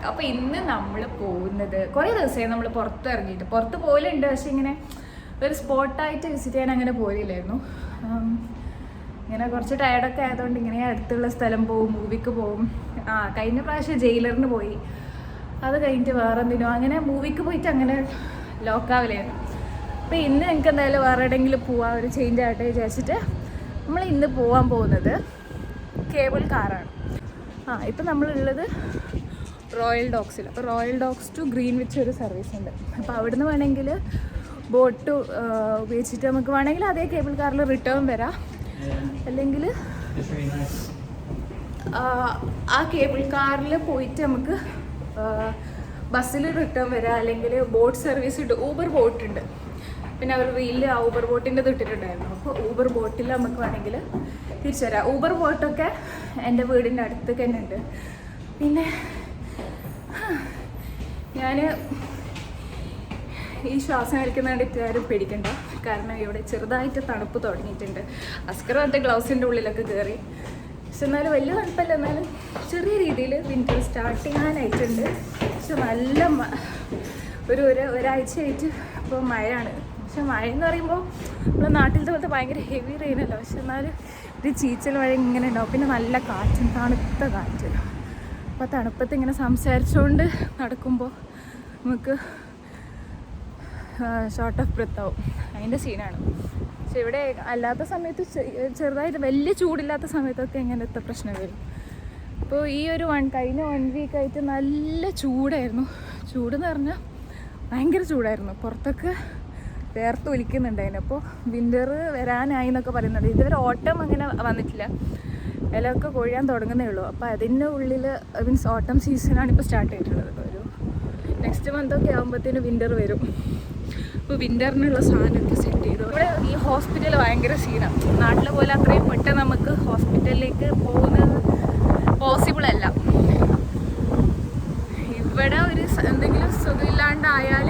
അപ്പോൾ ഇന്ന് നമ്മൾ പോകുന്നത് കുറേ ദിവസമായി നമ്മൾ പുറത്ത് ഇറങ്ങിയിട്ട് പുറത്ത് പോലുണ്ട്. പക്ഷെ ഇങ്ങനെ ഒരു സ്പോട്ടായിട്ട് വിസിറ്റ് ചെയ്യാൻ അങ്ങനെ പോയില്ലായിരുന്നു. ഇങ്ങനെ കുറച്ച് ടയർഡൊക്കെ ആയതുകൊണ്ട് ഇങ്ങനെ അടുത്തുള്ള സ്ഥലം പോവും, മൂവിക്ക് പോവും. കഴിഞ്ഞ പ്രാവശ്യം ജയിലറിന് പോയി, അത് കഴിഞ്ഞിട്ട് വേറെ എന്തിനോ അങ്ങനെ മൂവിക്ക് പോയിട്ട് അങ്ങനെ ലോക്കാവില്ലായിരുന്നു. അപ്പോൾ ഇന്ന് എനിക്ക് എന്തായാലും വേറെ എവിടെയെങ്കിലും പോവാം, ഒരു ചേഞ്ച് ആയിട്ട് വിചാരിച്ചിട്ട് നമ്മൾ ഇന്ന് പോകാൻ പോകുന്നത് കേബിൾ കാറാണ്. ഇപ്പം നമ്മളുള്ളത് റോയൽ ഡോഗ്സിൽ. അപ്പോൾ റോയൽ ഡോഗ്സ് ടു ഗ്രീൻവിച്ച് ഒരു സർവീസ് ഉണ്ട്. അപ്പോൾ അവിടുന്ന് വേണമെങ്കിൽ ബോട്ട് ഉപയോഗിച്ചിട്ട് നമുക്ക് വേണമെങ്കിൽ അതേ കേബിൾ കാറിൽ റിട്ടേൺ വരാം, അല്ലെങ്കിൽ ആ കേബിൾ കാറിൽ പോയിട്ട് നമുക്ക് ബസ്സിൽ റിട്ടേൺ വരാം, അല്ലെങ്കിൽ ബോട്ട് സർവീസ് ഉണ്ട്. ഊബർ ബോട്ട് ഉണ്ട്. പിന്നെ അവർ റീലിൽ ആ ഊബർ ബോട്ടിൻ്റെ ഇട്ടിട്ടുണ്ടായിരുന്നു. അപ്പോൾ ഊബർ ബോട്ടിൽ നമുക്ക് വേണമെങ്കിൽ തിരിച്ചു വരാം. ഊബർ ബോട്ടൊക്കെ എൻ്റെ വീടിൻ്റെ അടുത്തൊക്കെ തന്നെ ഉണ്ട്. പിന്നെ ഞാൻ ഈ ശ്വാസം വലിക്കുന്നതായിട്ട് ആരും പേടിക്കണ്ട, കാരണം ഇവിടെ ചെറുതായിട്ട് തണുപ്പ് തുടങ്ങിയിട്ടുണ്ട്. അസ്കർ മറ്റേ ഗ്ലൗസിൻ്റെ ഉള്ളിലൊക്കെ കയറി. പക്ഷെ എന്നാലും വലിയ തണുപ്പല്ല, എന്നാലും ചെറിയ രീതിയിൽ വിൻ്റർ സ്റ്റാർട്ട് ചെയ്യാനായിട്ടുണ്ട്. പക്ഷെ നല്ല ഒരാഴ്ചയായിട്ട് ഇപ്പോൾ മഴയാണ്. പക്ഷെ മഴ എന്ന് പറയുമ്പോൾ നമ്മുടെ നാട്ടിലത്തെ പോലത്തെ ഭയങ്കര ഹെവി റെയിനല്ല, പക്ഷെ എന്നാലും ഒരു ചീച്ചൽ മഴ ഇങ്ങനെ ഉണ്ടാവും. പിന്നെ നല്ല കാറ്റും, തണുത്ത കാറ്റ്. അപ്പോൾ തണുപ്പത്ത് ഇങ്ങനെ സംസാരിച്ചുകൊണ്ട് നടക്കുമ്പോൾ നമുക്ക് ഷോർട്ട് ഓഫ് ബ്രെത്ത് ആവും. അതിൻ്റെ സീനാണ്. പക്ഷെ ഇവിടെ അല്ലാത്ത സമയത്ത് ചെറുതായിട്ട് വലിയ ചൂടില്ലാത്ത സമയത്തൊക്കെ ഇങ്ങനത്തെ പ്രശ്നം വരും. അപ്പോൾ ഈ ഒരു കഴിഞ്ഞ 1 വീക്കായിട്ട് നല്ല ചൂടായിരുന്നു. ചൂടെന്ന് പറഞ്ഞാൽ ഭയങ്കര ചൂടായിരുന്നു. പുറത്തൊക്കെ വേർത്ത് ഒലിക്കുന്നുണ്ടായിരുന്നു. അപ്പോൾ വിൻ്റർ വരാനായി എന്നൊക്കെ പറയുന്നുണ്ട്. ഇതുവരെ ഓട്ടം അങ്ങനെ വന്നിട്ടില്ല, ഇലയൊക്കെ കൊഴിയാൻ തുടങ്ങുന്നേ ഉള്ളൂ. അപ്പോൾ അതിൻ്റെ ഉള്ളിൽ മീൻസ് ഓട്ടം സീസണാണ് ഇപ്പോൾ സ്റ്റാർട്ട് ചെയ്തിട്ടുള്ളത്. ഒരു നെക്സ്റ്റ് മന്തൊക്കെ ആകുമ്പോഴത്തേനും വിൻ്റർ വരും. അപ്പോൾ വിൻ്ററിനുള്ള സാധനമൊക്കെ സെറ്റ് ചെയ്തു. ഇവിടെ ഈ ഹോസ്പിറ്റൽ ഭയങ്കര സീനാണ്. നാട്ടിലെ പോലെ അത്രയും പെട്ടെന്ന് നമുക്ക് ഹോസ്പിറ്റലിലേക്ക് പോകുന്നത് പോസിബിൾ അല്ല. ഇവിടെ ഒരു എന്തെങ്കിലും സുഖമില്ലാണ്ടായാൽ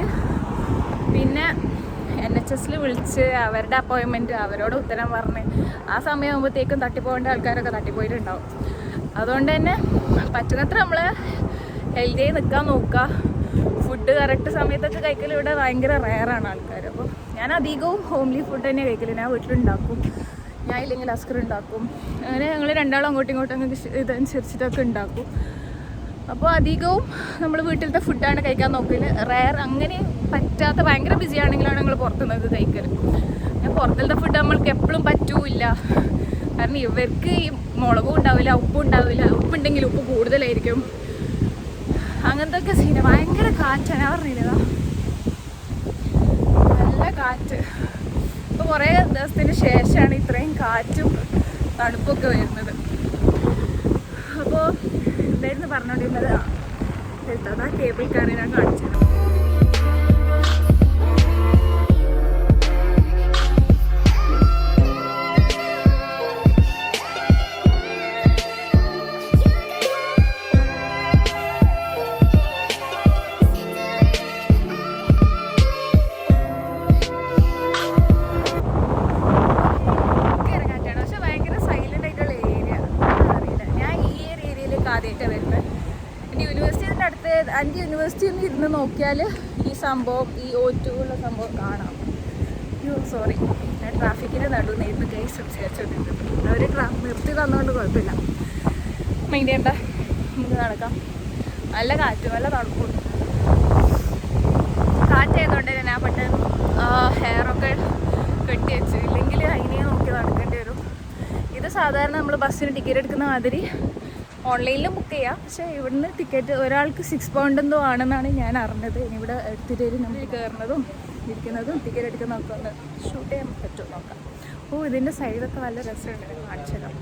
പിന്നെ NHS വിളിച്ച് അവരുടെ അപ്പോയിൻമെൻറ്റ് അവരോട് ഉത്തരം പറഞ്ഞ് ആ സമയമാകുമ്പോഴത്തേക്കും തട്ടിപ്പോകേണ്ട ആൾക്കാരൊക്കെ തട്ടിപ്പോയിട്ടുണ്ടാവും. അതുകൊണ്ട് തന്നെ പറ്റുന്നത്ര നമ്മൾ ഹെൽത്തിയായി നിൽക്കാൻ നോക്കുക. ഫുഡ് കറക്റ്റ് സമയത്തൊക്കെ കഴിക്കൽ ഇവിടെ ഭയങ്കര റെയറാണ് ആൾക്കാർ. അപ്പോൾ ഞാൻ അധികവും ഹോംലി ഫുഡ് തന്നെ കഴിക്കൽ. ഞാൻ വീട്ടിലുണ്ടാക്കും, ഞാൻ ഇല്ലെങ്കിൽ അസ്കർ ഉണ്ടാക്കും. അങ്ങനെ ഞങ്ങൾ രണ്ടാളും അങ്ങോട്ടും ഇങ്ങോട്ടും ഇതനുസരിച്ചിട്ടൊക്കെ ഉണ്ടാക്കും. അപ്പോൾ അധികവും നമ്മൾ വീട്ടിലത്തെ ഫുഡാണ് കഴിക്കാൻ നോക്കല്. റെയർ അങ്ങനെ പറ്റാത്ത ഭയങ്കര ബിസി ആണെങ്കിലാണ് ഞങ്ങൾ പുറത്തുനിന്നൊക്കെ കഴിക്കൽ. ഞാൻ പുറത്തിലത്തെ ഫുഡ് നമ്മൾക്ക് എപ്പോഴും പറ്റൂല്ല, കാരണം ഇവർക്ക് ഈ മുളകും ഉണ്ടാവില്ല, ഉപ്പും ഉണ്ടാവില്ല. ഉപ്പുണ്ടെങ്കിൽ ഉപ്പ് കൂടുതലായിരിക്കും. അങ്ങനത്തെ ഒക്കെ സീന. ഭയങ്കര കാറ്റാണ്, ഞാൻ പറഞ്ഞില്ലതാ, നല്ല കാറ്റ്. ഇപ്പോൾ കുറേ ദിവസത്തിന് ശേഷമാണ് ഇത്രയും കാറ്റും തണുപ്പൊക്കെ വരുന്നത്. അപ്പോൾ എന്തായിരുന്നു പറഞ്ഞുകൊണ്ടിരുന്നത്? അതാ കേബിൾ കാറിൽ ഞാൻ കാണിച്ചത്. എൻ്റെ യൂണിവേഴ്സിറ്റി ഒന്ന് ഇരുന്ന് നോക്കിയാൽ ഈ സംഭവം, ഈ O2 ഉള്ള സംഭവം കാണാം. സോറി, ഞാൻ ട്രാഫിക്കിൻ്റെ നടുന്ന് ഇരുന്ന് കേസ് സംസാരിച്ചോണ്ടിരുന്നത്. അവർ നിർത്തി തന്നുകൊണ്ട് കുഴപ്പമില്ല, മൈൻഡ് ചെയ്യണ്ട, നമുക്ക് നടക്കാം. നല്ല കാറ്റ്, നല്ല തണുപ്പുണ്ട്. കാറ്റായതുകൊണ്ട് തന്നെ ഞാൻ പെട്ടെന്ന് ഹെയറൊക്കെ കെട്ടി വെച്ചു, ഇല്ലെങ്കിൽ അതിനെ നോക്കി നടക്കേണ്ടി വരും. ഇത് സാധാരണ നമ്മൾ ബസ്സിന് ടിക്കറ്റ് എടുക്കുന്ന മാതിരി ഓൺലൈനിൽ ബുക്ക് ചെയ്യാം. പക്ഷേ ഇവിടുന്ന് ടിക്കറ്റ് ഒരാൾക്ക് 6 പൗണ്ട് എന്തോ ആണെന്നാണ് ഞാൻ അറിഞ്ഞത്. ഇനി ഇവിടെ എടുത്തിട്ട് നമ്മൾ കയറുന്നതും ഇരിക്കുന്നതും ടിക്കറ്റ് എടുക്കുന്നതൊക്കെ ഒന്ന് ഷൂട്ട് ചെയ്യാൻ പറ്റുമോ നോക്കാം. ഇതിൻ്റെ സൈഡൊക്കെ നല്ല രസമുണ്ട്, കാണിച്ചു തരാം.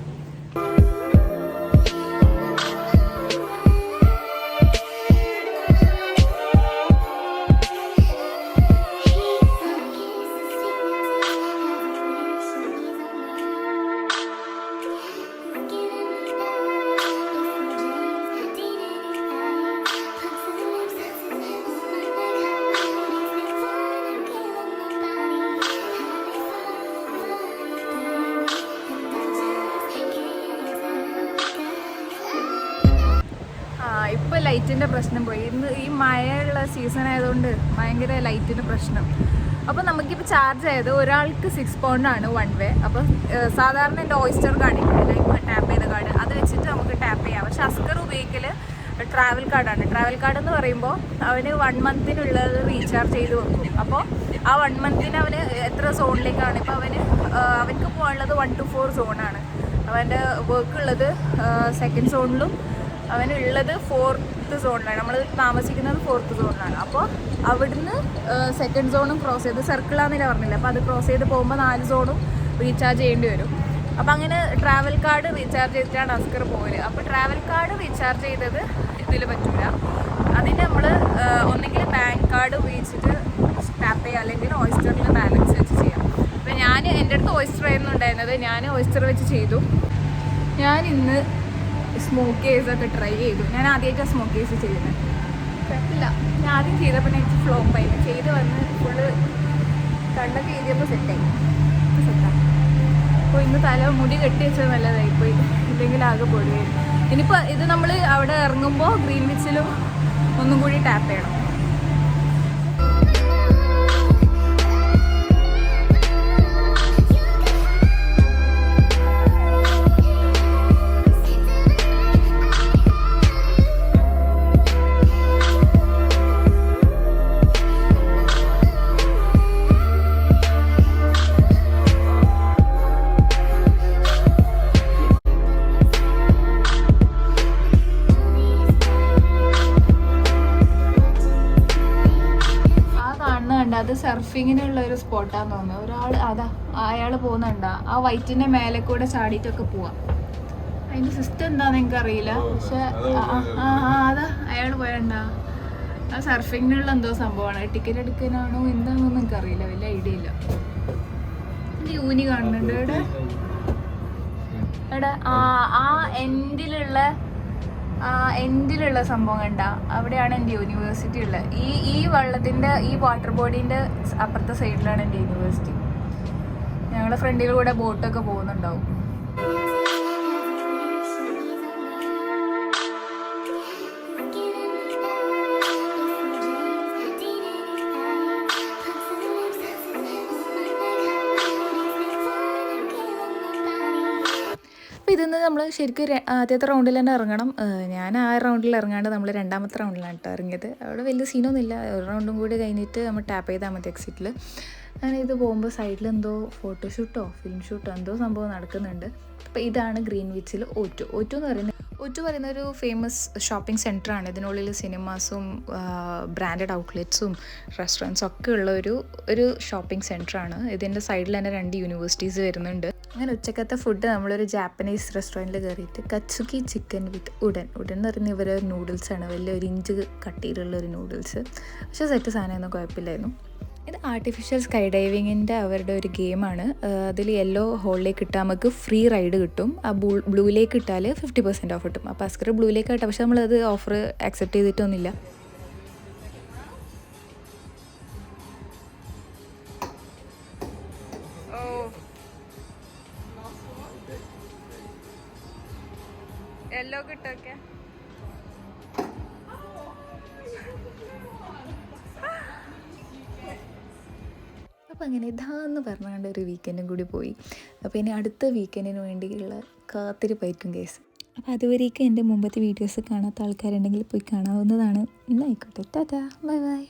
ഇപ്പോൾ ലൈറ്റിൻ്റെ പ്രശ്നം പോയി. ഇന്ന് ഈ മഴയുള്ള സീസൺ ആയതുകൊണ്ട് ഭയങ്കര ലൈറ്റിൻ്റെ പ്രശ്നം. അപ്പോൾ നമുക്കിപ്പോൾ ചാർജ് ആയത് ഒരാൾക്ക് 6 പൗണ്ടാണ് 1 വേ. അപ്പോൾ സാധാരണ എൻ്റെ ഓയിസ്റ്റർ കാർഡില്ല ലൈക്ക് ടാപ്പ് ചെയ്ത കാർഡ് അത് വെച്ചിട്ട് നമുക്ക് ടാപ്പ് ചെയ്യാം. പക്ഷെ അസ്കർ ഉപയോഗിക്കൽ ട്രാവൽ കാർഡാണ്. ട്രാവൽ കാർഡ് എന്ന് പറയുമ്പോൾ അവന് 1 മന്തിനുള്ളത് റീചാർജ് ചെയ്ത് വെക്കും. അപ്പോൾ ആ 1 മന്തിന് അവന് എത്ര സോണിലേക്കാണ് ഇപ്പോൾ അവനക്ക് പോകാനുള്ളത് 1 to 4 സോണാണ്. അവൻ്റെ വർക്ക് ഉള്ളത് 2nd സോണിലും അവനുള്ളത് 4th സോണിലാണ്. നമ്മൾ താമസിക്കുന്നത് 4th സോണിലാണ്. അപ്പോൾ അവിടുന്ന് 2nd സോണും ക്രോസ് ചെയ്ത് സർക്കിളാന്നില്ല പറഞ്ഞില്ല. അപ്പോൾ അത് ക്രോസ് ചെയ്ത് പോകുമ്പോൾ 4 സോണും റീചാർജ് ചെയ്യേണ്ടി വരും. അപ്പോൾ അങ്ങനെ ട്രാവൽ കാർഡ് റീചാർജ് ചെയ്തിട്ടാണ് അസ്കർ പോകല്. അപ്പോൾ ട്രാവൽ കാർഡ് റീചാർജ് ചെയ്തത് ഇതിൽ പറ്റില്ല. അതിന് നമ്മൾ ഒന്നെങ്കിൽ ബാങ്ക് കാർഡ് ഉപയോഗിച്ചിട്ട് ടാപ്പ് ചെയ്യുക, അല്ലെങ്കിൽ ഓയിസ്റ്ററിൽ ബാലൻസ് വെച്ച് ചെയ്യാം. അപ്പോൾ ഞാൻ എൻ്റെ അടുത്ത് ഓയിസ്റ്റർ ആയിരുന്നു ഉണ്ടായിരുന്നത്. ഞാൻ ഓയിസ്റ്റർ വെച്ച് ചെയ്തു. ഞാൻ ഇന്ന് സ്മോക്ക് കേസൊക്കെ ട്രൈ ചെയ്തു. ഞാൻ ആദ്യമായിട്ടാണ് സ്മോക്ക് കേസ് ചെയ്യുന്നത്. കുഴപ്പമില്ല. ഞാൻ ആദ്യം ചെയ്തപ്പോൾ എനിക്ക് ഫ്ലോപ്പായി. ചെയ്ത് വന്ന് ഫുള്ള് കണ്ണൊക്കെ എഴുതിയപ്പോൾ സെറ്റായി. അപ്പോൾ ഇന്ന് തല മുടി കെട്ടി വെച്ചത് നല്ലതായിപ്പോയി. ഇല്ലെങ്കിൽ ആകെ പൊടിയായി. ഇനിയിപ്പോൾ ഇത് നമ്മൾ അവിടെ ഇറങ്ങുമ്പോൾ ഗ്രീൻവിച്ചിലും ഒന്നും കൂടി ടാപ്പ് ചെയ്യണം. അത് സർഫിങ്ങിനുള്ള ഒരു സ്പോട്ടാന്ന് തോന്നുന്നു. ഒരാൾ അയാൾ പോകുന്നുണ്ടാ ആ വൈറ്റിന്റെ മേലെ കൂടെ ചാടിയിട്ടൊക്കെ പോവാം. അതിന്റെ സിസ്റ്റം എന്താന്ന് എനിക്ക് അറിയില്ല. പക്ഷെ അതാ അയാൾ പോയണ്ടാ. ആ സർഫിങ്ങിനുള്ള എന്തോ സംഭവമാണ്. ടിക്കറ്റ് എടുക്കാനാണോ എന്താണെന്നൊന്നും എനിക്ക് അറിയില്ല. വലിയ ഐഡിയ ഇല്ല. യൂനി കാണുന്നുണ്ട് ഇവിടെ. ഇവിടെ ആ എൻഡിലുള്ള സംഭവം കണ്ട അവിടെയാണ് എൻ്റെ യൂണിവേഴ്സിറ്റി ഉള്ളത്. ഈ വെള്ളത്തിൻ്റെ ഈ വാട്ടർ ബോഡീൻ്റെ അപ്പുറത്തെ സൈഡിലാണ് എൻ്റെ യൂണിവേഴ്സിറ്റി. ഞങ്ങളുടെ ഫ്രണ്ടിലൂടെ ബോട്ടൊക്കെ പോകുന്നുണ്ടാവും. അപ്പോൾ ഇതിന്ന് നമ്മൾ ശരിക്കും ആദ്യത്തെ റൗണ്ടിൽ തന്നെ ഇറങ്ങണം. ഞാൻ ആ റൗണ്ടിൽ ഇറങ്ങാണ്ട് നമ്മൾ 2ാമത്തെ റൗണ്ടിലാണ് കേട്ടോ ഇറങ്ങിയത്. അവിടെ വലിയ സീനൊന്നുമില്ല. ഒരു റൗണ്ടും കൂടി കഴിഞ്ഞിട്ട് നമ്മൾ ടാപ്പ് ചെയ്താൽ മതി എക്സിറ്റിൽ. അങ്ങനെ ഇത് പോകുമ്പോൾ സൈഡിൽ എന്തോ ഫോട്ടോഷൂട്ടോ ഫിലിം ഷൂട്ടോ എന്തോ സംഭവം നടക്കുന്നുണ്ട്. അപ്പോൾ ഇതാണ് ഗ്രീൻവിച്ചിൽ O2 എന്ന് പറയുന്ന ഒരു ഫേമസ് ഷോപ്പിംഗ് സെൻറ്ററാണ്. ഇതിനുള്ളിൽ സിനിമാസും ബ്രാൻഡഡ് ഔട്ട്ലെറ്റ്സും റെസ്റ്റോറൻറ്റ്സും ഒക്കെ ഉള്ള ഒരു ഷോപ്പിംഗ് സെൻറ്ററാണ്. ഇതിൻ്റെ സൈഡിൽ തന്നെ 2 യൂണിവേഴ്സിറ്റീസ് വരുന്നുണ്ട്. അങ്ങനെ ഉച്ചക്കത്തെ ഫുഡ് നമ്മളൊരു ജാപ്പനീസ് റെസ്റ്റോറൻറ്റിൽ കയറിയിട്ട് കത്സുക്കി ചിക്കൻ വിത്ത് ഉഡൻ എന്ന് പറയുന്ന ഇവരെ നൂഡിൽസാണ്. വലിയ 1 ഇഞ്ച് കട്ടിയിലുള്ള ഒരു നൂഡിൽസ്. പക്ഷേ സെറ്റ് സാധനമൊന്നും കുഴപ്പമില്ലായിരുന്നു. ഇത് ആർട്ടിഫിഷ്യൽ സ്കൈ ഡൈവിങ്ങിൻ്റെ അവരുടെ ഒരു ഗെയിമാണ്. അതിൽ യെല്ലോ ഹോളിലേക്ക് ഇട്ടാൽ നമുക്ക് ഫ്രീ റൈഡ് കിട്ടും. ആ ബ്ലൂയിലേക്ക് ഇട്ടാൽ 50% ഓഫ് കിട്ടും. അപ്പോൾ അസ്കർ ബ്ലൂയിലേക്ക് ഇട്ടാൽ പക്ഷെ നമ്മളത് ഓഫർ അക്സെപ്റ്റ് ചെയ്തിട്ടൊന്നുമില്ല. യെല്ലോ കിട്ടൊക്കെ അപ്പോൾ അങ്ങനെ ഇതാന്ന് പറഞ്ഞാണ്ട് ഒരു വീക്കെൻഡും കൂടി പോയി. അപ്പോൾ ഇനി അടുത്ത വീക്കെൻഡിന് വേണ്ടിയുള്ള കാത്തിരിപ്പായിരിക്കും കേസ്. അപ്പോൾ അതുവരേക്കും എൻ്റെ മുമ്പത്തെ വീഡിയോസ് കാണാത്ത ആൾക്കാരുണ്ടെങ്കിൽ പോയി കാണാവുന്നതാണ്. ഇന്നായിക്കോട്ടെ. Tata, bye by.